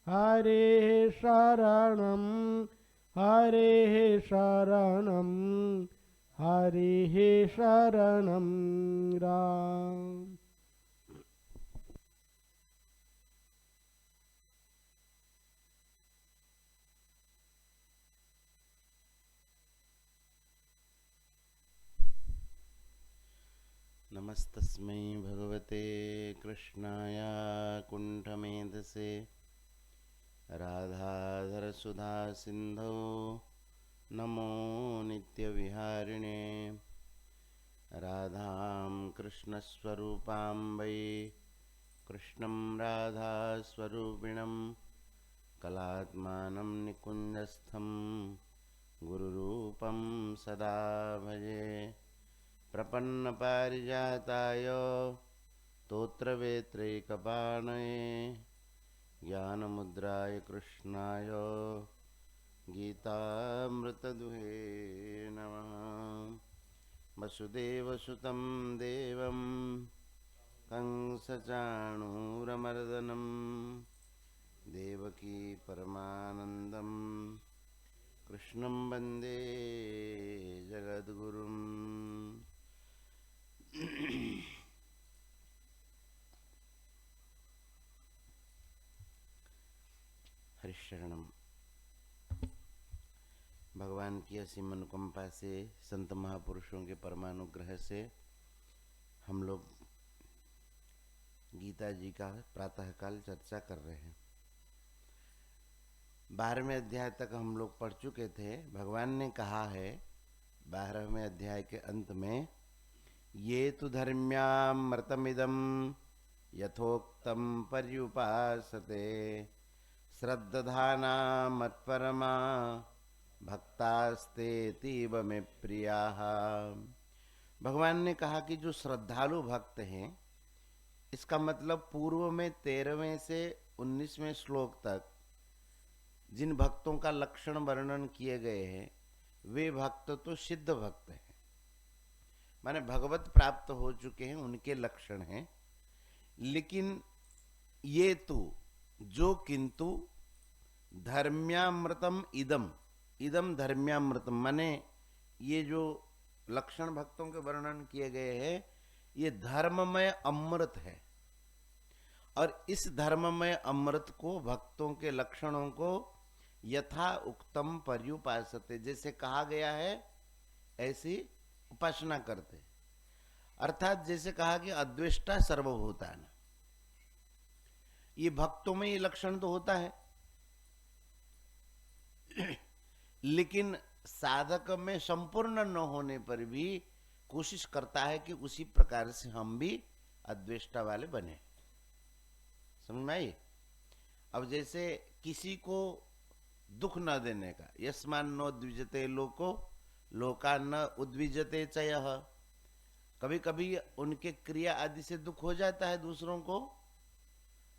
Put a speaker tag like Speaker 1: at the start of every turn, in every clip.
Speaker 1: हरेः शरणं हरेः शरणं हरिः शरणं राम।
Speaker 2: नमस्तस्मै भगवते कृष्णाय कुण्ठमेधसे राधाधरसुधा सिन्धौ नमो नित्यविहारिणे राधां कृष्णस्वरूपां वै कृष्णं राधास्वरूपिणं कलात्मानं निकुञ्जस्थं गुरुरूपं सदा भजे। प्रपन्नपारिजाताय तोत्रवेत्रैकपाणये ज्ञानमुद्राय कृष्णाय गीतामृतदुहे नमः। वसुदेवसुतं देवं कंसचाणूरमर्दनं देवकी परमानन्दं कृष्णं वन्दे जगद्गुरुम्। हरिशरणम। भगवान की असीम अनुकंपा से, संत महापुरुषों के परमानुग्रह से हम लोग गीता जी का प्रातःकाल चर्चा कर रहे हैं। 12वें अध्याय तक हम लोग पढ़ चुके थे। भगवान ने कहा है 12वें अध्याय के अंत में, ये तो धर्म्यामृतमिदं यथोक्तं पर्युपासते श्रद्धाना मत्परमा भक्तास्तेतीव में प्रियाः। भगवान ने कहा कि जो श्रद्धालु भक्त हैं, इसका मतलब पूर्व में 13वें से 19वें श्लोक तक जिन भक्तों का लक्षण वर्णन किए गए हैं, वे भक्त तो सिद्ध भक्त हैं, माने भगवत प्राप्त हो चुके हैं, उनके लक्षण हैं। लेकिन ये तो जो किंतु धर्म्यामृतम इदम इदम धर्म्यामृतम, माने ये जो लक्षण भक्तों के वर्णन किए गए हैं, ये धर्ममय अमृत है। और इस धर्ममय अमृत को, भक्तों के लक्षणों को यथा उक्तम पर्युपासते, जैसे कहा गया है ऐसी उपासना करते। अर्थात जैसे कहा कि अद्वेष्टा सर्वभूतान, ये भक्तों में ये लक्षण तो होता है, लेकिन साधक में संपूर्ण न होने पर भी कोशिश करता है कि उसी प्रकार से हम भी अद्वेष्टा वाले बने। समझ में आई? अब जैसे किसी को दुख न देने का, यस्मान नो द्विजते लोको लोका न उद्विजते चयः, कभी कभी उनके क्रिया आदि से दुख हो जाता है दूसरों को,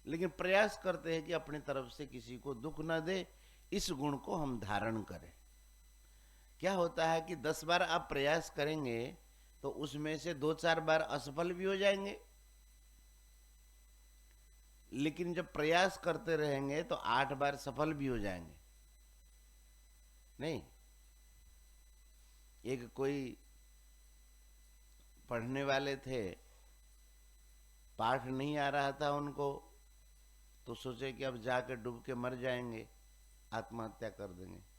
Speaker 2: लेकिन प्रयास करते हैं कि अपनी तरफ से किसी को दुख न दे, इस गुण को हम धारण करें। क्या होता है कि 10 बार आप प्रयास करेंगे तो उसमें से 2-4 बार असफल भी हो जाएंगे, लेकिन जब प्रयास करते रहेंगे तो 8 बार सफल भी हो जाएंगे। नहीं, एक कोई पढ़ने वाले थे, पाठ नहीं आ रहा था उनको, तो सोचे कि अब जाकर डूब के मर जाएंगे, आत्महत्या कर देंगे।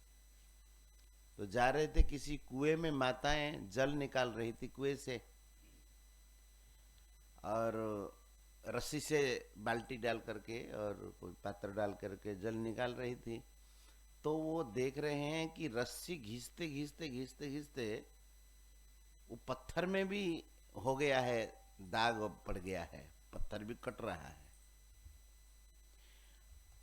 Speaker 2: तो जा रहे थे किसी कुएं में, माताएं जल निकाल रही थी कुएं से, और रस्सी से बाल्टी डाल करके और कोई पात्र डाल करके जल निकाल रही थी। तो वो देख रहे हैं कि रस्सी घिसते घिसते घिसते घिसते वो पत्थर में भी हो गया है, दाग पड़ गया है, पत्थर भी कट रहा है।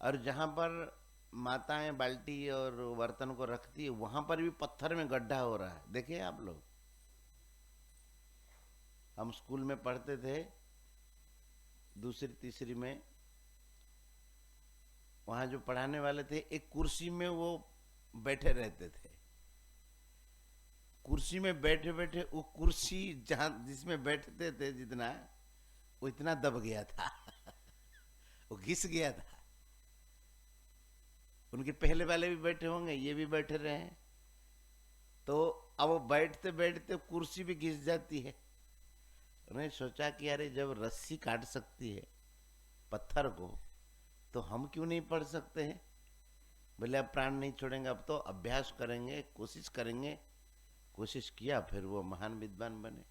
Speaker 2: और जहां पर माताएं बाल्टी और बर्तन को रखती है, वहां पर भी पत्थर में गड्ढा हो रहा है। देखिए आप लोग, हम स्कूल में पढ़ते थे, दूसरी तीसरी में, वहां जो पढ़ाने वाले थे एक कुर्सी में वो बैठे रहते थे। कुर्सी में बैठे बैठे वो कुर्सी जहां जिसमें बैठते थे जितना, वो इतना दब गया था वो घिस गया था। उनके पहले वाले भी बैठे होंगे, ये भी बैठे रहे हैं, तो अब वो बैठते बैठते कुर्सी भी घिस जाती है। उन्होंने सोचा कि अरे जब रस्सी काट सकती है पत्थर को, तो हम क्यों नहीं पढ़ सकते हैं। बोले अब प्राण नहीं छोड़ेंगे, अब तो अभ्यास करेंगे, कोशिश करेंगे। कोशिश किया, फिर वो महान विद्वान बने।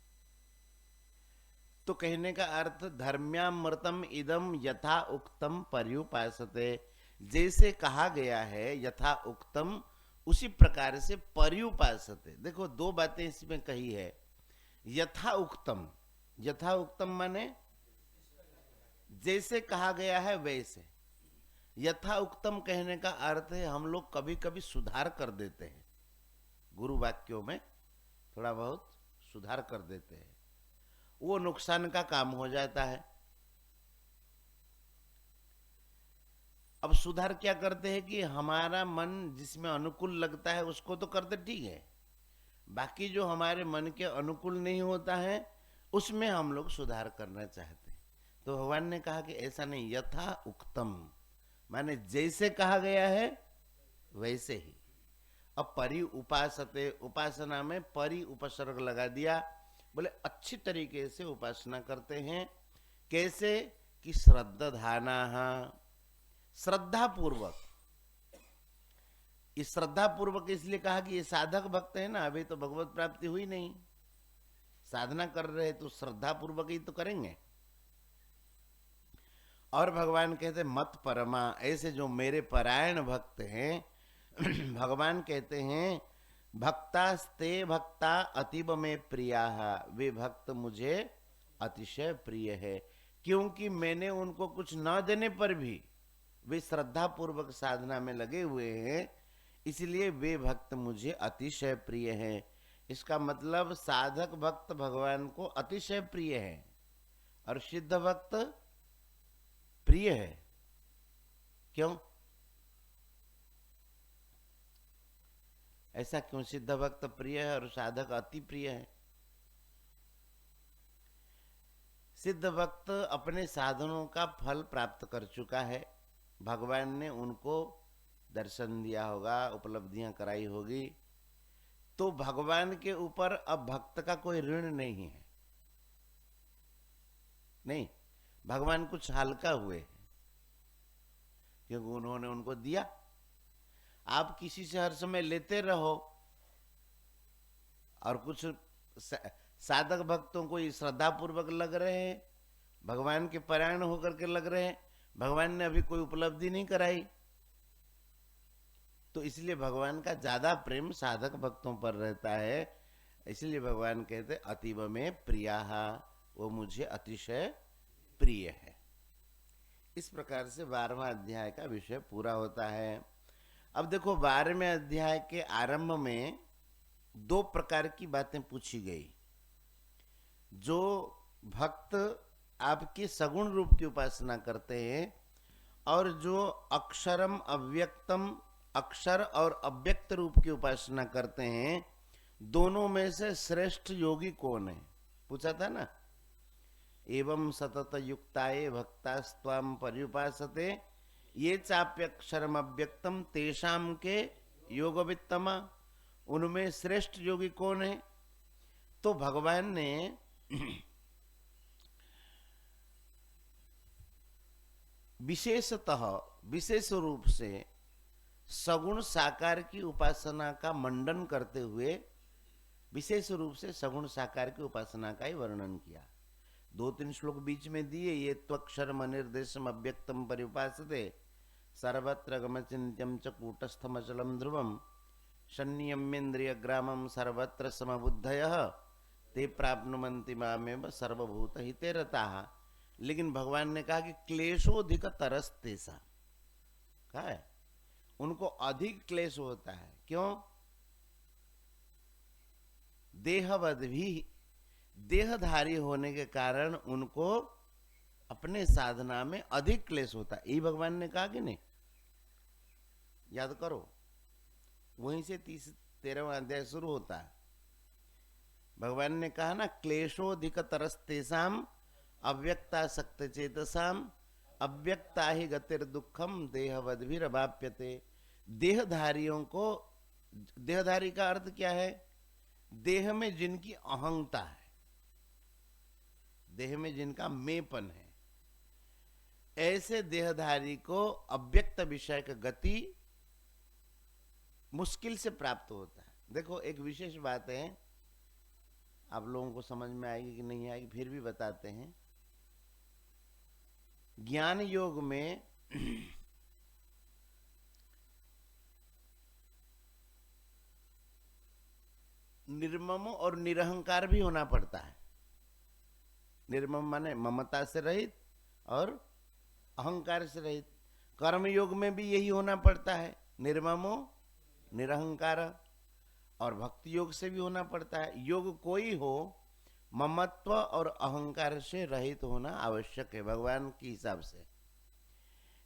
Speaker 2: तो कहने का अर्थ धर्म्यामृतम इदम यथा उक्तम पर्युपासते, जैसे कहा गया है यथा उक्तम उसी प्रकार से पर्युपासते। देखो दो बातें इसमें कही है। यथा उक्तम, यथा उक्तम माने जैसे कहा गया है वैसे। यथा उक्तम कहने का अर्थ है हम लोग कभी कभी सुधार कर देते हैं, गुरु वाक्यों में थोड़ा बहुत सुधार कर देते हैं, वो नुकसान का काम हो जाता है। अब सुधार क्या करते हैं कि हमारा मन जिसमें अनुकूल लगता है उसको तो करते ठीक है, बाकी जो हमारे मन के अनुकूल नहीं होता है उसमें हम लोग सुधार करना चाहते हैं। तो भगवान ने कहा कि ऐसा नहीं, यथा उक्तम माने जैसे कहा गया है वैसे ही। अब परि उपासते, उपासना में परि उपसर्ग लगा दिया। बोले अच्छी तरीके से उपासना करते हैं। कैसे कि श्रद्धाधाना, श्रद्धा पूर्वक। इस श्रद्धा पूर्वक इसलिए कहा कि ये साधक भक्त है ना, अभी तो भगवत प्राप्ति हुई नहीं, साधना कर रहे तो श्रद्धा पूर्वक ही तो करेंगे। और भगवान कहते मत परमा, ऐसे जो मेरे परायण भक्त हैं भगवान कहते हैं भक्तास्ते भक्ता अतीब में प्रिया, वे भक्त मुझे अतिशय प्रिय है, क्योंकि मैंने उनको कुछ न देने पर भी वे श्रद्धा पूर्वक साधना में लगे हुए हैं, इसलिए वे भक्त मुझे अतिशय प्रिय हैं। इसका मतलब साधक भक्त भगवान को अतिशय प्रिय है और सिद्ध भक्त प्रिय है। क्यों ऐसा, क्यों सिद्ध भक्त प्रिय है और साधक अति प्रिय है? सिद्ध भक्त अपने साधनों का फल प्राप्त कर चुका है, भगवान ने उनको दर्शन दिया होगा, उपलब्धियां कराई होगी, तो भगवान के ऊपर अब भक्त का कोई ऋण नहीं है। नहीं, भगवान कुछ हल्का हुए क्योंकि उन्होंने उनको दिया। आप किसी से हर समय लेते रहो, और कुछ साधक भक्तों को श्रद्धा पूर्वक लग रहे हैं, भगवान के परायण होकर के लग रहे हैं, भगवान ने अभी कोई उपलब्धि नहीं कराई, तो इसलिए भगवान का ज्यादा प्रेम साधक भक्तों पर रहता है। इसलिए भगवान कहते अतीव में प्रिया, वो मुझे अतिशय प्रिय है। इस प्रकार से 12वां अध्याय का विषय पूरा होता है। अब देखो 12वें अध्याय के आरंभ में 2 प्रकार की बातें पूछी गई। जो भक्त आपके सगुण रूप की उपासना करते हैं और जो अक्षरम अव्यक्तम, अक्षर और अव्यक्त रूप की उपासना करते हैं, दोनों में से श्रेष्ठ योगी कौन है? पूछा था ना। एवं सतत युक्ताये भक्तास्त्वाम पर्युपासते ये चाप्यक्षरम अव्यक्तम तेषाम के योगवित्तमा, उनमें श्रेष्ठ योगी कौन है? तो भगवान ने विशेषतः, विशेष रूप से सगुण साकार की उपासना का मंडन करते हुए विशेष रूप से सगुण साकार की उपासना का ही वर्णन किया। 2-3 श्लोक बीच में दिए। ये त्वक्षरम अनिर्देशम अव्यक्तम पर्युपासते सर्वत्र गमचिन्त्यम च कूटस्थमचलम ध्रुवम शन्यम्येन्द्रिय ग्रामम सर्वत्र समबुद्धयः ते प्राप्नुवन्ति मामेव सर्वभूत हिते रताः। लेकिन भगवान ने कहा कि क्लेशोधिक तरस्तेसा, कहा है उनको अधिक क्लेश होता है। क्यों? देहवद भी, देहधारी होने के कारण उनको अपने साधना में अधिक क्लेश होता है। यही भगवान ने कहा कि नहीं? याद करो, वहीं से 13वां अध्याय शुरू होता है। भगवान ने कहा ना क्लेशोधिक तरस्तेषाम अव्यक्ता सक्त चेतसाम अव्यक्ता ही गतिर दुखम देहवद्भिरवाप्यते। देहधारियों को, देहधारी का अर्थ क्या है? देह में जिनकी अहंता है, देह में जिनका मेंपन है, ऐसे देहधारी को अव्यक्त विषय का गति मुश्किल से प्राप्त होता है। देखो एक विशेष बात है, आप लोगों को समझ में आएगी कि नहीं आएगी, फिर भी बताते हैं। ज्ञान योग में निर्मम और निरहंकार भी होना पड़ता है। निर्मम माने ममता से रहित और अहंकार से रहित। कर्म योग में भी यही होना पड़ता है, निर्ममो निरहंकार। और भक्ति योग से भी होना पड़ता है। योग कोई हो, ममत्व और अहंकार से रहित होना आवश्यक है भगवान के हिसाब से।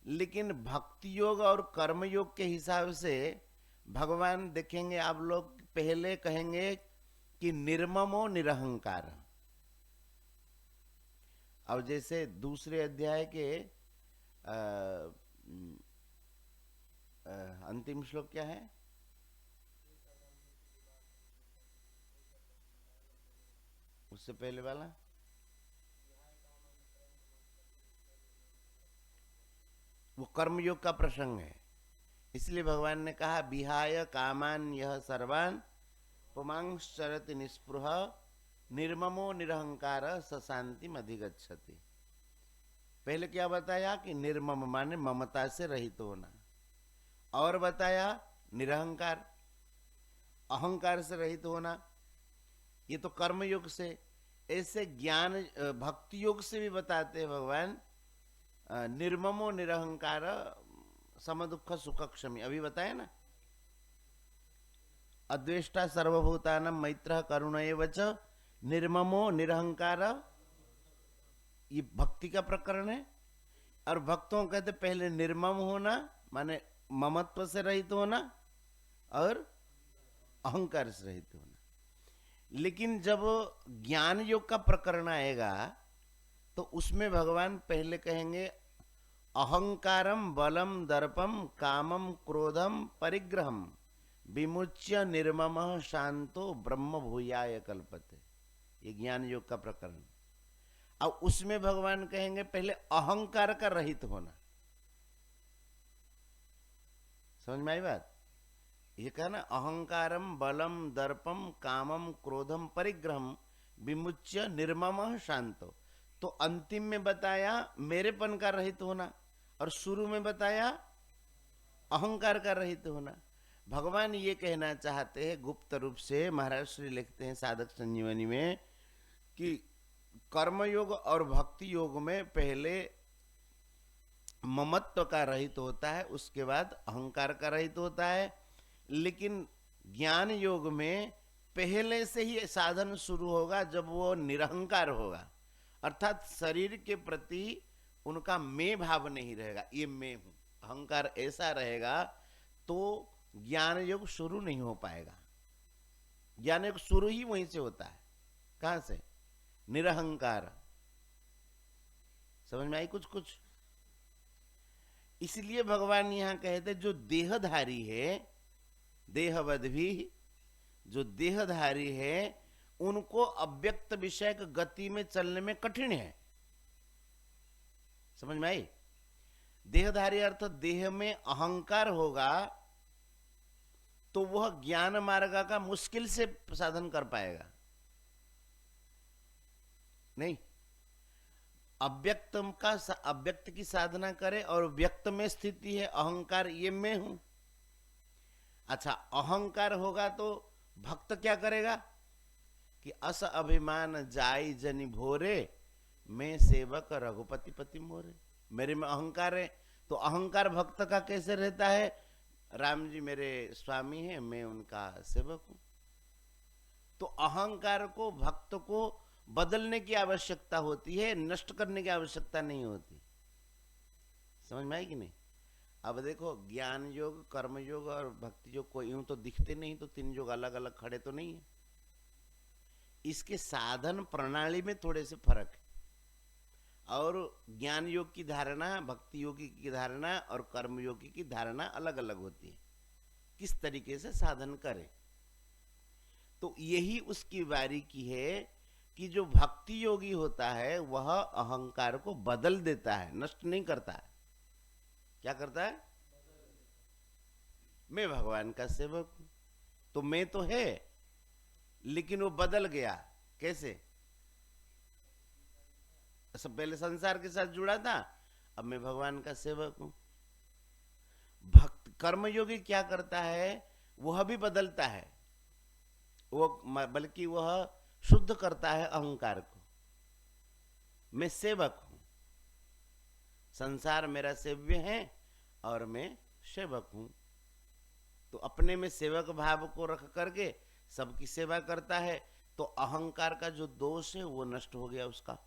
Speaker 2: लेकिन भक्ति योग और कर्म योग के हिसाब से भगवान देखेंगे, आप लोग पहले कहेंगे कि निर्ममो निरहंकार। अब जैसे दूसरे अध्याय के अंतिम श्लोक क्या है? उससे पहले वाला वो कर्मयोग का प्रसंग है। इसलिए भगवान ने कहा विहाय कामान यह सर्वान पुमांश्चरति निस्पृह निर्ममो निरहंकार सशांति अधिगच्छति। पहले क्या बताया कि निर्मम माने ममता से रहित होना, और बताया निरहंकार अहंकार से रहित होना। ये तो कर्म योग से। ऐसे ज्ञान भक्ति योग से भी बताते हैं भगवान निर्ममो निरहंकार समदुख सुख क्षमी। अभी बताया ना, अद्वेष्टा सर्वभूतानां मैत्रः करुण एव च निर्ममो निरहंकार। ये भक्ति का प्रकरण है। और भक्तों कहते पहले निर्मम होना माने ममत्व से रहित होना और अहंकार से रहित होना। लेकिन जब ज्ञान योग का प्रकरण आएगा तो उसमें भगवान पहले कहेंगे अहंकारम बलम दर्पम कामम क्रोधम परिग्रहम विमुच्य निर्ममः शांतो ब्रह्म भूयाय कल्पते। ये ज्ञान योग का प्रकरण। अब उसमें भगवान कहेंगे पहले अहंकार का रहित होना। समझ में आई बात? ये कहा ना अहंकारम बलम दर्पम कामम क्रोधम परिग्रहम विमुच्य निर्ममः शांतो। तो अंतिम में बताया मेरेपन का रहित होना और शुरू में बताया अहंकार का रहित होना। भगवान ये कहना चाहते हैं गुप्त रूप से, महाराज श्री लिखते हैं साधक संजीवनी में कि कर्मयोग और भक्ति योग में पहले ममत्व का रहित होता है, उसके बाद अहंकार का रहित होता है। लेकिन ज्ञान योग में पहले से ही साधन शुरू होगा जब वो निरहंकार होगा, अर्थात शरीर के प्रति उनका मैं भाव नहीं रहेगा, ये मैं हूं, अहंकार ऐसा रहेगा तो ज्ञान योग शुरू नहीं हो पाएगा। ज्ञान योग शुरू ही वहीं से होता है। कहां से? निरहंकार। समझ में आई कुछ कुछ? इसलिए भगवान यहां कहते जो देहधारी है, देहवद भी जो देहधारी है उनको अव्यक्त विषय की गति में चलने में कठिन है। समझ में आई? देहधारी अर्थ देह में अहंकार होगा तो वह ज्ञान मार्ग का मुश्किल से साधन कर पाएगा। नहीं, अव्यक्त की साधना करे और व्यक्त में स्थिति है अहंकार, ये मैं हूं। अच्छा, अहंकार होगा तो भक्त क्या करेगा कि अस अभिमान जाई जनि भोरे मैं सेवक रघुपति पति मोरे। मेरे में अहंकार है तो अहंकार भक्त का कैसे रहता है? राम जी मेरे स्वामी हैं, मैं उनका सेवक हूं। तो अहंकार को भक्त को बदलने की आवश्यकता होती है, नष्ट करने की आवश्यकता नहीं होती। समझ में आई कि नहीं? अब देखो ज्ञान योग, कर्म योग और भक्ति योग को यूं तो दिखते नहीं, तो तीन योग अलग अलग खड़े तो नहीं है। इसके साधन प्रणाली में थोड़े से फर्क है। और ज्ञान योग की धारणा, भक्ति योगी की धारणा और कर्म योगी की धारणा अलग अलग होती है। किस तरीके से साधन करे। तो यही उसकी बारीकी है कि जो भक्ति योगी होता है वह अहंकार को बदल देता है, नष्ट नहीं करता है। क्या करता है? मैं भगवान का सेवक हूं, तो मैं तो है, लेकिन वो बदल गया। कैसे? सब पहले संसार के साथ जुड़ा था, अब मैं भगवान का सेवक हूं। भक्त कर्मयोगी क्या करता है? वह भी बदलता है, वो बल्कि वह शुद्ध करता है अहंकार को। मैं सेवक हूं, संसार मेरा सेव्य है और मैं सेवक हूं। तो अपने में सेवक भाव को रख करके सबकी सेवा करता है, तो अहंकार का जो दोष है वो नष्ट हो गया उसका।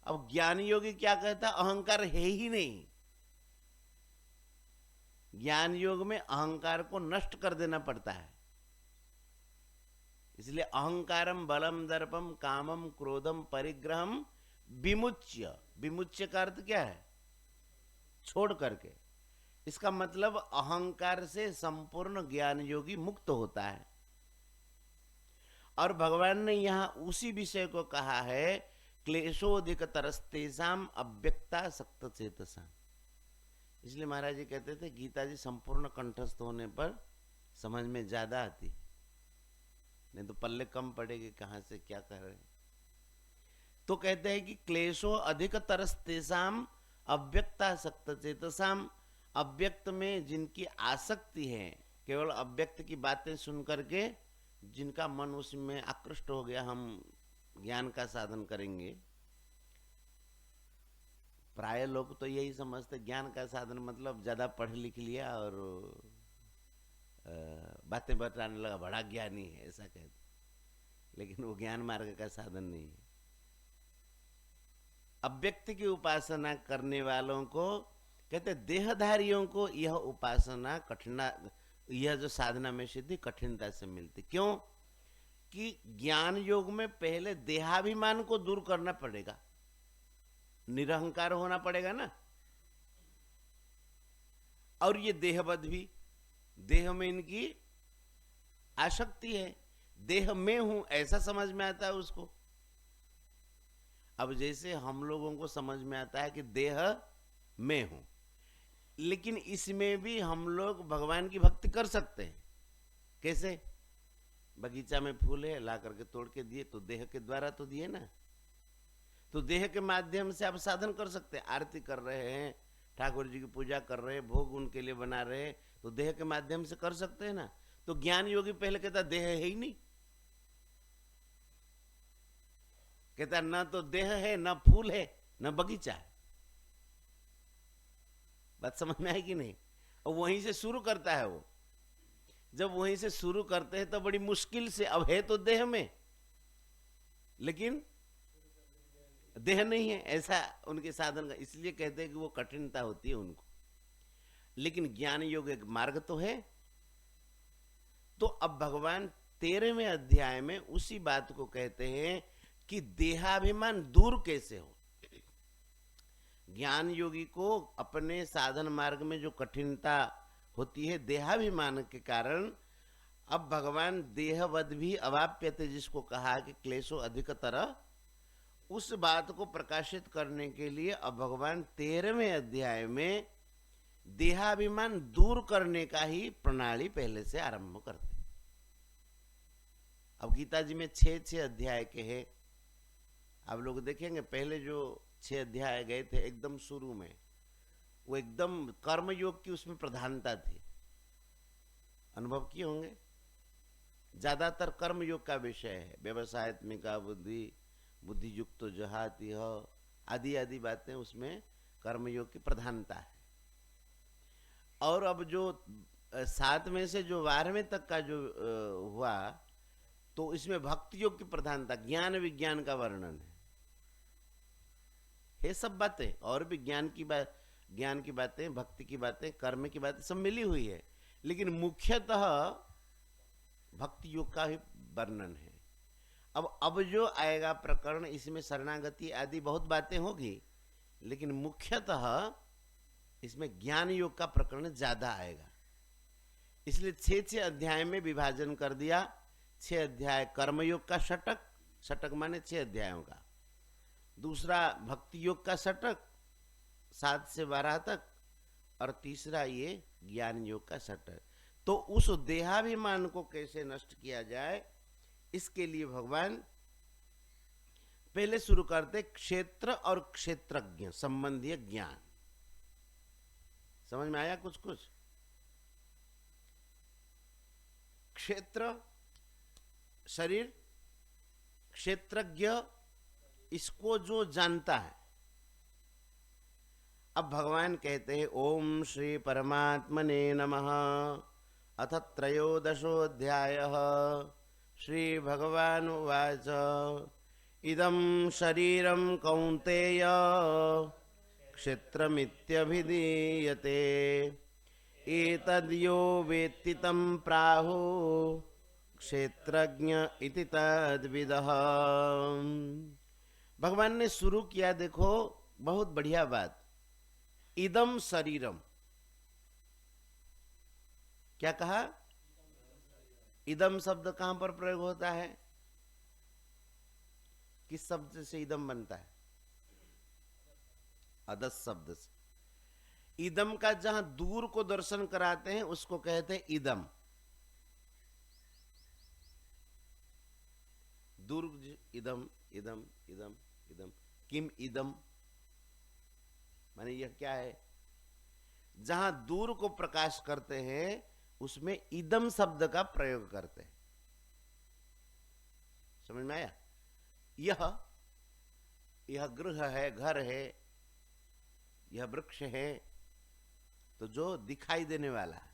Speaker 2: अब ज्ञान योगी क्या कहता? अहंकार है ही नहीं। ज्ञान योग में अहंकार को नष्ट कर देना पड़ता है। इसलिए अहंकारम बलम दर्पम कामम क्रोधम परिग्रहम विमुच्य। विमुच्य का अर्थ क्या है? छोड़ करके। इसका मतलब अहंकार से संपूर्ण ज्ञान योगी मुक्त होता है। और भगवान ने यहां उसी विषय को कहा है, क्लेशोधिक तरस्तेषाम अव्यक्ता सक्त चेतसा। इसलिए महाराज जी कहते थे गीता जी संपूर्ण कंठस्थ होने पर समझ में ज्यादा आती, नहीं तो पल्ले कम पड़ेगी कहां से क्या कह रहे। तो कहते हैं कि क्लेशो अधिक तरस्तेषाम अव्यक्ता सक्त चेतसाम। अव्यक्त में जिनकी आसक्ति है, केवल अव्यक्त की बातें सुन करके जिनका मन उसमें आकृष्ट हो गया, हम ज्ञान का साधन करेंगे। प्राय लोग तो यही समझते ज्ञान का साधन मतलब ज्यादा पढ़ लिख लिया और बातें बताने लगा, बड़ा ज्ञानी है, ऐसा कहते। लेकिन वो ज्ञान मार्ग का साधन नहीं है। अव्यक्त की उपासना करने वालों को कहते, देहधारियों को यह उपासना कठिना, यह जो साधना में सिद्धि कठिनता से मिलती। क्यों? कि ज्ञान योग में पहले देहाभिमान को दूर करना पड़ेगा, निरहंकार होना पड़ेगा ना। और ये देहवद भी, देह में इनकी आसक्ति है, देह में हूं ऐसा समझ में आता है उसको। अब जैसे हम लोगों को समझ में आता है कि देह में हूं, लेकिन इसमें भी हम लोग भगवान की भक्ति कर सकते हैं। कैसे? बगीचा में फूल है, ला करके तोड़ के दिए, तो देह के द्वारा तो दिए ना। तो देह के माध्यम से आप साधन कर सकते हैं। आरती कर रहे हैं, ठाकुर जी की पूजा कर रहे हैं, भोग उनके लिए बना रहे हैं, तो देह के माध्यम से कर सकते हैं ना। तो ज्ञान योगी पहले कहता देह है ही नहीं, कहता ना तो देह है, ना फूल है, ना बगीचा है। बात समझ में आएगी नहीं? और वहीं से शुरू करता है वो। जब वहीं से शुरू करते हैं तो बड़ी मुश्किल से, अब है तो देह में लेकिन देह नहीं है, ऐसा उनके साधन का। इसलिए कहते हैं कि वो कठिनता होती है उनको। लेकिन ज्ञान योग एक मार्ग तो है। तो अब भगवान 13वें अध्याय में उसी बात को कहते हैं कि देहाभिमान दूर कैसे हो। ज्ञान योगी को अपने साधन मार्ग में जो कठिनता होती है देहाभिमान के कारण, अब भगवान देहवद भी अवाप्यते जिसको कहा कि क्लेशो अधिकतर, उस बात को प्रकाशित करने के लिए अब भगवान 13वें अध्याय में देहाभिमान दूर करने का ही प्रणाली पहले से आरंभ करते। अब गीता जी में 6 अध्याय के हैं। आप लोग देखेंगे पहले जो 6 अध्याय गए थे एकदम शुरू में, वो एकदम कर्मयोग की उसमें प्रधानता थी। अनुभव किए होंगे, ज्यादातर कर्मयोग का विषय है। व्यवसायत्मिका बुद्धि, बुद्धि युक्त जहाति हो, आदि आदि बातें उसमें कर्मयोग की प्रधानता है। और अब जो 7 में से जो 12वें तक का जो हुआ, तो इसमें भक्ति योग की प्रधानता, ज्ञान विज्ञान का वर्णन है सब बातें। और भी ज्ञान की बातें, भक्ति की बातें, कर्म की बातें सब मिली हुई है, लेकिन मुख्यतः भक्ति योग का ही वर्णन है। अब जो आएगा प्रकरण, इसमें शरणागति आदि बहुत बातें होगी, लेकिन मुख्यतः इसमें ज्ञान योग का प्रकरण ज्यादा आएगा। इसलिए 6 अध्याय में विभाजन कर दिया। 6 अध्याय कर्मयोग का षटक, षटक माने 6 अध्यायों का। दूसरा भक्ति योग का षटक 7 से 12 तक, और तीसरा ये ज्ञान योग का षटक। तो उस देहाभिमान को कैसे नष्ट किया जाए, इसके लिए भगवान पहले शुरू करते क्षेत्र और क्षेत्रज्ञ संबंधी ज्ञान। समझ में आया कुछ कुछ? क्षेत्र शरीर, क्षेत्रज्ञ इसको जो जानता है। अब भगवान कहते हैं ओम श्री परमात्मने नमः। अथ त्रयोदशोऽध्यायः। श्री भगवान उवाच इदं शरीरं कौन्तेय क्षेत्रमित्यभिधीयते एतद्यो वेत्ति तं प्राहु क्षेत्रज्ञ इति तद्विदः। भगवान ने शुरू किया, देखो बहुत बढ़िया बात। इदम शरीरम, क्या कहा? इदम शब्द कहां पर प्रयोग होता है? किस शब्द से इदम बनता है? अदस शब्द से। इदम का जहां दूर को दर्शन कराते हैं उसको कहते हैं इदम। दूर इदम इदम इदम इदम। किम इदम माने यह क्या है? जहां दूर को प्रकाश करते हैं उसमें इदम शब्द का प्रयोग करते हैं। समझ में आया? यह गृह है, घर है, यह वृक्ष है, तो जो दिखाई देने वाला है।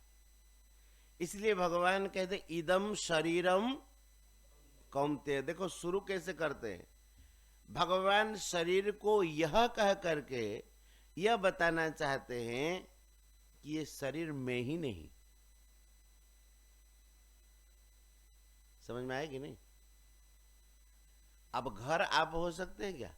Speaker 2: इसलिए भगवान कहते इदम शरीरम कौन्तेय। देखो शुरू कैसे करते हैं। भगवान शरीर को यह कह करके यह बताना चाहते हैं कि ये शरीर में ही नहीं। समझ में आया कि नहीं? अब घर आप हो सकते हैं क्या?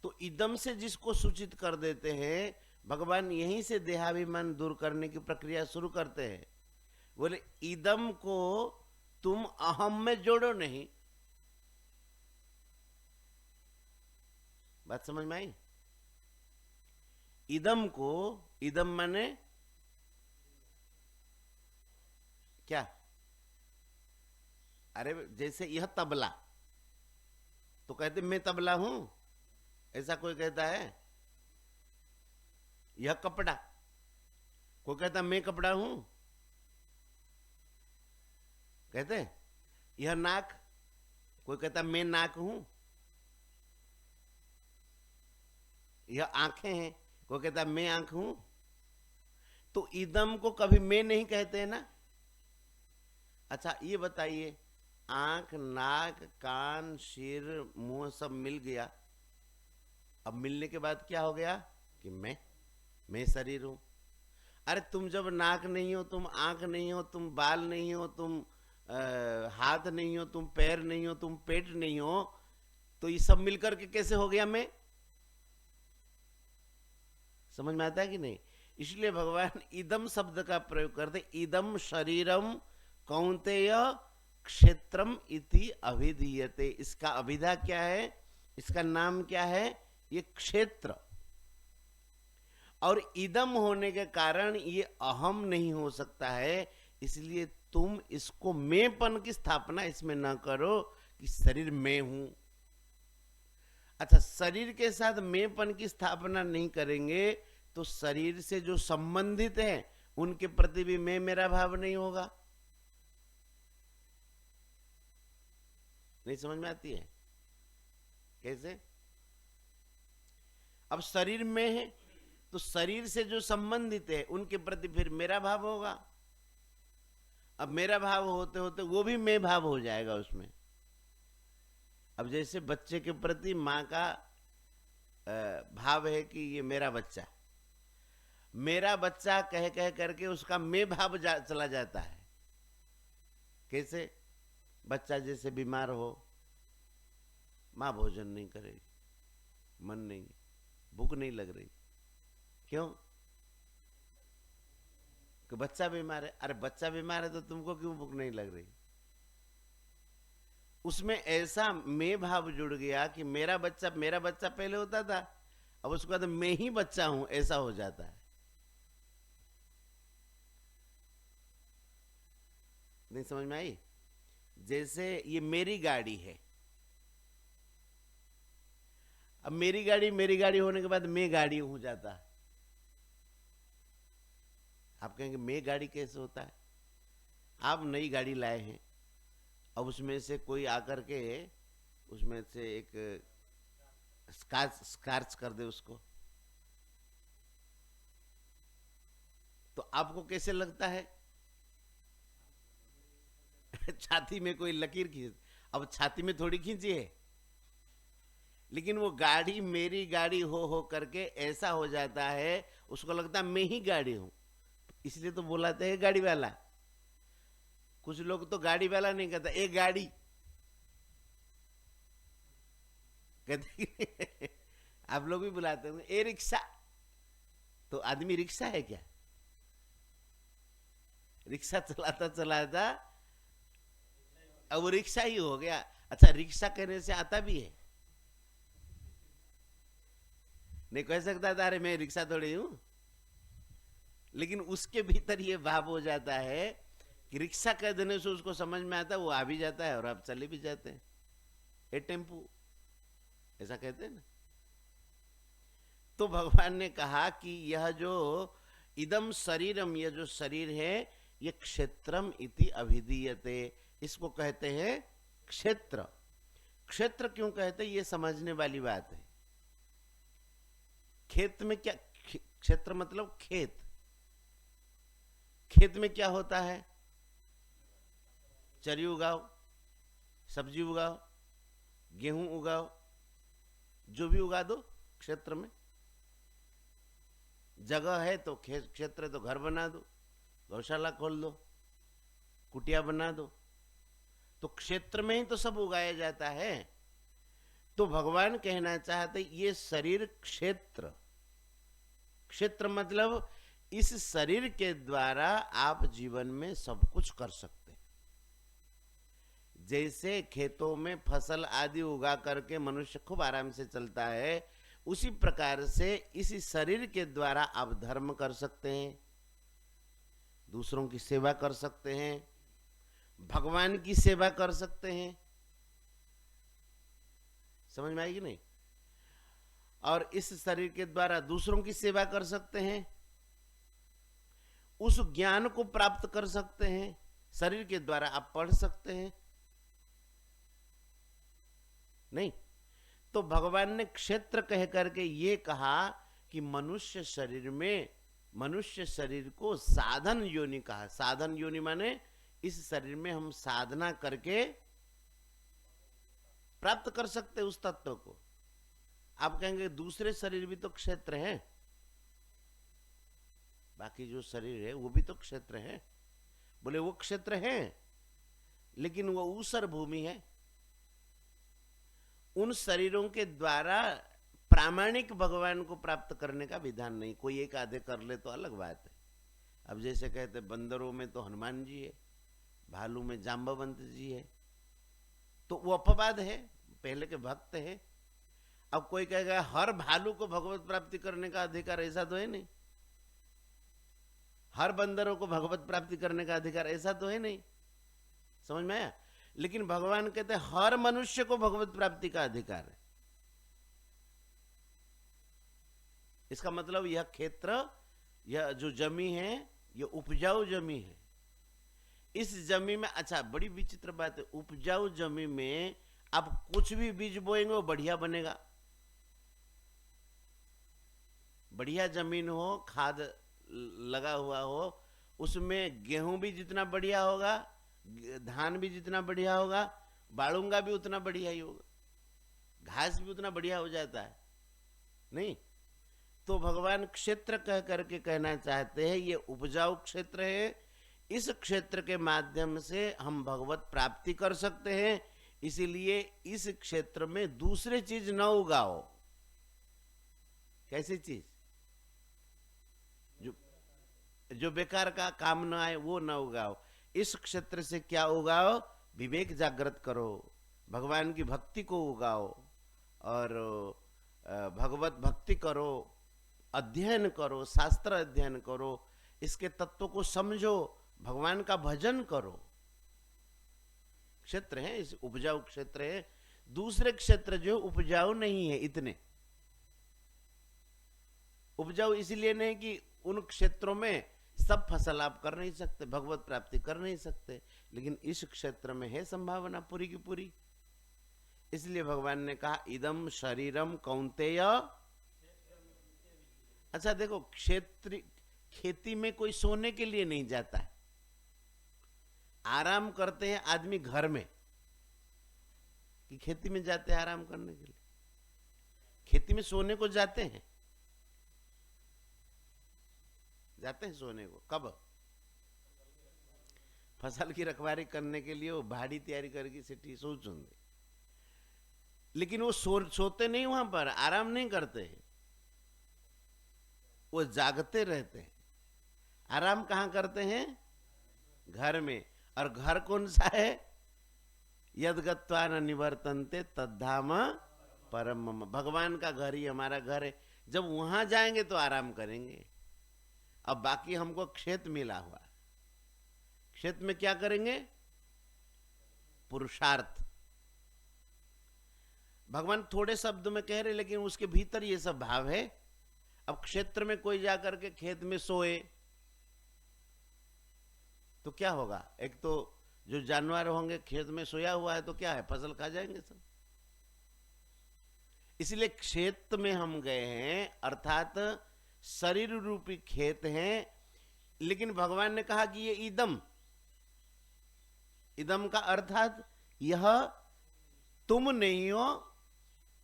Speaker 2: तो इदम से जिसको सूचित कर देते हैं, भगवान यहीं से देहाभिमान दूर करने की प्रक्रिया शुरू करते हैं। बोले इदम को तुम अहम में जोड़ो नहीं। बात समझ में आई? इदम को, इदम माने क्या? अरे जैसे यह तबला, तो कहते मैं तबला हूं, ऐसा कोई कहता है? यह कपड़ा, कोई कहता मैं कपड़ा हूं, कहते? यह नाक, कोई कहता मैं नाक हूं। यह आंखें हैं, कोई कहता मैं आंख हूं। तो इदम को कभी मैं नहीं कहते हैं ना। अच्छा ये बताइए, आंख, नाक, कान, सिर, मुंह सब मिल गया। अब मिलने के बाद क्या हो गया कि मैं शरीर हूं। अरे तुम जब नाक नहीं हो, तुम आंख नहीं हो, तुम बाल नहीं हो, तुम हाथ नहीं हो, तुम पैर नहीं हो, तुम पेट नहीं हो, तो ये सब मिलकर के कैसे हो गया मैं? समझ में आता है कि नहीं? इसलिए भगवान इदम शब्द का प्रयोग करते। इदम शरीरम कौन्तेय क्षेत्रम इति अभिधीयते। इसका अभिधा क्या है? इसका नाम क्या है? ये क्षेत्र। और इदम होने के कारण ये अहम नहीं हो सकता है। इसलिए तुम इसको मैंपन की स्थापना इसमें ना करो कि शरीर मैं हूं। अच्छा, शरीर के साथ मैंपन की स्थापना नहीं करेंगे तो शरीर से जो संबंधित है उनके प्रति भी मैं मेरा भाव नहीं होगा। नहीं समझ में आती है? कैसे? अब शरीर में है तो शरीर से जो संबंधित है उनके प्रति फिर मेरा भाव होगा। अब मेरा भाव होते होते वो भी मैं भाव हो जाएगा उसमें। अब जैसे बच्चे के प्रति माँ का भाव है कि ये मेरा बच्चा, मेरा बच्चा कह कह करके उसका मैं भाव चला जाता है। कैसे? बच्चा जैसे बीमार हो, माँ भोजन नहीं करेगी, मन नहीं, भूख नहीं लग रही, क्यों? कि बच्चा बीमार है। अरे बच्चा बीमार है तो तुमको क्यों भूख नहीं लग रही? उसमें ऐसा मैं भाव जुड़ गया कि मेरा बच्चा पहले होता था, अब उसके बाद मैं ही बच्चा हूं, ऐसा हो जाता है। नहीं समझ में आई? जैसे ये मेरी गाड़ी है, अब मेरी गाड़ी होने के बाद मैं गाड़ी हो जाता। आप कहेंगे मैं गाड़ी कैसे होता है? आप नई गाड़ी लाए हैं, अब उसमें से कोई आकर के उसमें से एक स्क्रैच कर दे उसको, तो आपको कैसे लगता है? छाती में कोई लकीर खींच, अब छाती में थोड़ी खींची है, लेकिन वो गाड़ी मेरी गाड़ी हो करके ऐसा हो जाता है, उसको लगता है मैं ही गाड़ी हूं, इसलिए तो बुलाते हैं गाड़ी वाला। कुछ लोग तो गाड़ी वाला नहीं कहता, एक गाड़ी कहते। आप लोग भी बुलाते होंगे ए रिक्शा, तो आदमी रिक्शा है क्या? रिक्शा चलाता चलाता अब वो रिक्शा ही हो गया। अच्छा, रिक्शा कहने से आता भी है, नहीं कह सकता था अरे मैं रिक्शा थोड़ी हूं, लेकिन उसके भीतर ये भाव हो जाता है कि रिक्शा कह देने से उसको समझ में आता है, वो आ भी जाता है और आप चले भी जाते हैं। ए टेम्पू, ऐसा कहते हैं ना। तो भगवान ने कहा कि यह जो इदम शरीरम, यह जो शरीर है, ये क्षेत्रम इति अभिधीयते, इसको कहते हैं क्षेत्र। क्षेत्र क्यों कहते हैं, ये समझने वाली बात है। खेत में क्या, क्षेत्र मतलब खेत, खेत में क्या होता है? चरी उगाओ, सब्जी उगाओ, गेहूं उगाओ, जो भी उगा दो क्षेत्र में। जगह है तो क्षेत्र है तो घर बना दो, गौशाला खोल दो, कुटिया बना दो, तो क्षेत्र में ही तो सब उगाया जाता है। तो भगवान कहना चाहते ये शरीर क्षेत्र, क्षेत्र मतलब इस शरीर के द्वारा आप जीवन में सब कुछ कर सकते हैं। जैसे खेतों में फसल आदि उगा करके मनुष्य खूब आराम से चलता है, उसी प्रकार से इसी शरीर के द्वारा आप धर्म कर सकते हैं, दूसरों की सेवा कर सकते हैं, भगवान की सेवा कर सकते हैं। समझ में आएगी नहीं? और इस शरीर के द्वारा दूसरों की सेवा कर सकते हैं, उस ज्ञान को प्राप्त कर सकते हैं, शरीर के द्वारा आप पढ़ सकते हैं। नहीं तो भगवान ने क्षेत्र कह करके ये कहा कि मनुष्य शरीर में, मनुष्य शरीर को साधन योनि कहा। साधन योनि माने इस शरीर में हम साधना करके प्राप्त कर सकते उस तत्व को। आप कहेंगे दूसरे शरीर भी तो क्षेत्र है, बाकी जो शरीर है वो भी तो क्षेत्र है। बोले वो क्षेत्र है, लेकिन वो ऊसर भूमि है। उन शरीरों के द्वारा प्रामाणिक भगवान को प्राप्त करने का विधान नहीं। कोई एक आधे कर ले तो अलग बात है। अब जैसे कहते बंदरों में तो हनुमान जी है, भालू में जाम्बवंत जी है, तो वो अपवाद है, पहले के भक्त है। अब कोई कहेगा हर भालू को भगवत प्राप्ति करने का अधिकार, ऐसा तो है नहीं। हर बंदरों को भगवत प्राप्ति करने का अधिकार, ऐसा तो है नहीं। समझ में आया? लेकिन भगवान कहते हैं हर मनुष्य को भगवत प्राप्ति का अधिकार है। इसका मतलब यह क्षेत्र, यह जो जमी है, यह उपजाऊ जमी है। इस जमी में, अच्छा बड़ी विचित्र बात है, उपजाऊ जमी में आप कुछ भी बीज बोएंगे वो बढ़िया बनेगा। बढ़िया जमीन हो, खाद लगा हुआ हो, उसमें गेहूं भी जितना बढ़िया होगा, धान भी जितना बढ़िया होगा, बाड़ूंगा भी उतना बढ़िया ही होगा, घास भी उतना बढ़िया हो जाता है। नहीं तो भगवान क्षेत्र कह करके कहना चाहते हैं ये उपजाऊ क्षेत्र है, इस क्षेत्र के माध्यम से हम भगवत प्राप्ति कर सकते हैं। इसीलिए इस क्षेत्र में दूसरे चीज न उगाओ। कैसी चीज? जो बेकार का काम न आए वो न उगाओ। इस क्षेत्र से क्या उगाओ? विवेक जागृत करो, भगवान की भक्ति को उगाओ और भगवत भक्ति करो, अध्ययन करो, शास्त्र अध्ययन करो, इसके तत्व को समझो, भगवान का भजन करो। क्षेत्र है, इस उपजाऊ क्षेत्र है। दूसरे क्षेत्र जो उपजाऊ नहीं है, इतने उपजाऊ इसलिए नहीं कि उन क्षेत्रों में सब फसल आप कर नहीं सकते, भगवत प्राप्ति कर नहीं सकते, लेकिन इस क्षेत्र में है संभावना पूरी की पूरी। इसलिए भगवान ने कहा इदम शरीरम कौन्तेय। अच्छा देखो, क्षेत्र खेती में कोई सोने के लिए नहीं जाता है, आराम करते हैं आदमी घर में, कि खेती में जाते हैं आराम करने के लिए। खेती में सोने को जाते हैं, जाते हैं सोने को कब? फसल की रखवाली करने के लिए, वो भाड़ी तैयारी करके सेठी सोचेंगे, लेकिन वो सोते नहीं, वहां पर आराम नहीं करते हैं, वो जागते रहते हैं। आराम कहां करते हैं? घर में। और घर कौन सा है? यद्गत्वा न निवर्तन्ते तद्धाम परम मम। भगवान का घर ही हमारा घर है। जब वहां जाएंगे तो आराम करेंगे। अब बाकी हमको क्षेत्र मिला हुआ, क्षेत्र में क्या करेंगे? पुरुषार्थ। भगवान थोड़े शब्द में कह रहे, लेकिन उसके भीतर ये सब भाव है। अब क्षेत्र में कोई जाकर के खेत में सोए तो क्या होगा? एक तो जो जानवर होंगे खेत में सोया हुआ है तो क्या है, फसल खा जाएंगे सब। इसलिए क्षेत्र में हम गए हैं, अर्थात शरीर रूपी खेत हैं। लेकिन भगवान ने कहा कि ये इदम, इदम का अर्थात यह तुम नहीं हो,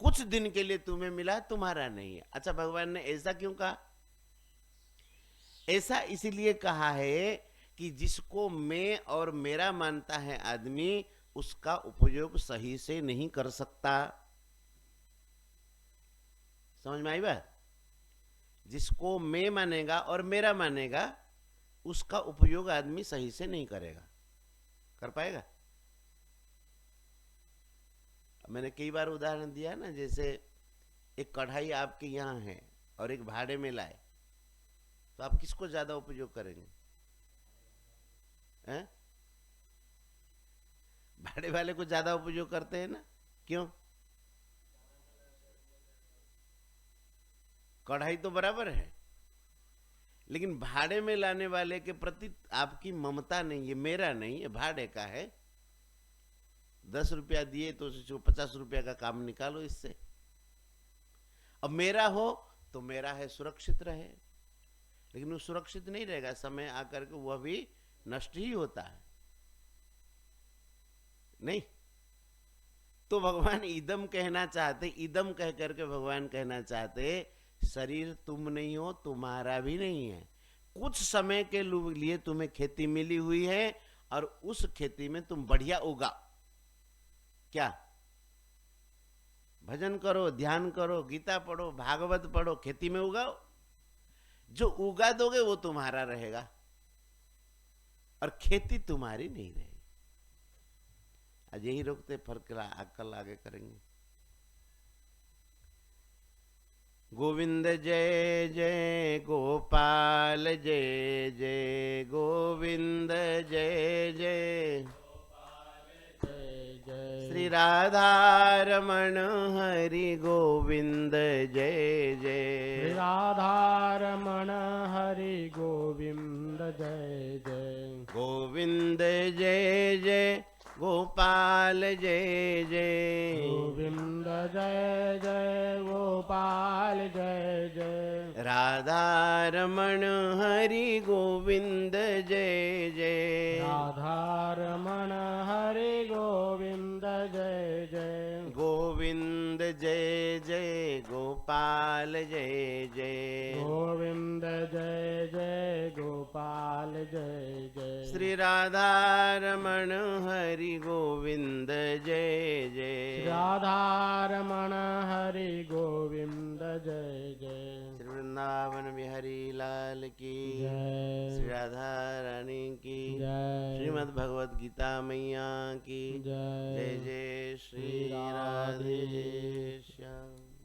Speaker 2: कुछ दिन के लिए तुम्हें मिला, तुम्हारा नहीं है। अच्छा, भगवान ने ऐसा क्यों कहा? ऐसा इसलिए कहा है कि जिसको मैं और मेरा मानता है आदमी, उसका उपयोग सही से नहीं कर सकता। समझ में आई बात? जिसको मैं मानेगा और मेरा मानेगा, उसका उपयोग आदमी सही से नहीं करेगा, कर पाएगा? मैंने कई बार उदाहरण दिया ना, जैसे एक कढ़ाई आपके यहां है और एक भाड़े में लाए, तो आप किसको ज्यादा उपयोग करेंगे? हैं? भाड़े वाले को ज्यादा उपयोग करते हैं ना। क्यों? कढ़ाई तो बराबर है, लेकिन भाड़े में लाने वाले के प्रति आपकी ममता नहीं है, मेरा नहीं है, भाड़े का है। 10 रुपया दिए तो 50 रुपया का काम निकालो इससे। अब मेरा हो तो मेरा है, सुरक्षित रहे, लेकिन वो सुरक्षित नहीं रहेगा, समय आकर के वह भी नष्ट ही होता है नहीं। तो भगवान इदम कहना चाहते, इदम कह करके भगवान कहना चाहते, शरीर तुम नहीं हो, तुम्हारा भी नहीं है। कुछ समय के लिए तुम्हें खेती मिली हुई है और उस खेती में तुम बढ़िया उगाओ। क्या? भजन करो, ध्यान करो, गीता पढ़ो, भागवत पढ़ो, खेती में उगाओ। जो उगा दोगे वो तुम्हारा रहेगा और खेती तुम्हारी नहीं रहेगी। आज यही रोकते, फर्क कल आगे करेंगे। गोविंद जय जय गोपाल जय जय, गोविंद जय जय श्री राधा रमण हरि गोविंद जय जय,
Speaker 1: श्री राधा रमण हरि गोविंद जय जय,
Speaker 2: गोविंद जय जय गोपाल जय जय,
Speaker 1: गोविंद जय जय गोपाल जय जय,
Speaker 2: राधा रमण हरि गोविंद जय जय,
Speaker 1: राधा रमण हरि गोविंद जय जय,
Speaker 2: गोविंद जय जय गोपाल जय जय,
Speaker 1: गोविंद जय जय गोपाल जय जय,
Speaker 2: श्री राधा रमण हरि गोविंद जय जय,
Speaker 1: राधा रमण हरि गोविंद जय जय,
Speaker 2: श्री वृंदावन बिहारी लाल की
Speaker 1: जय।
Speaker 2: श्री राधा रानी की
Speaker 1: जय
Speaker 2: श्रीमद् भगवद गीता मैया की जय
Speaker 1: जय
Speaker 2: जय श्री
Speaker 1: श्री राधे
Speaker 2: राधे श्याम।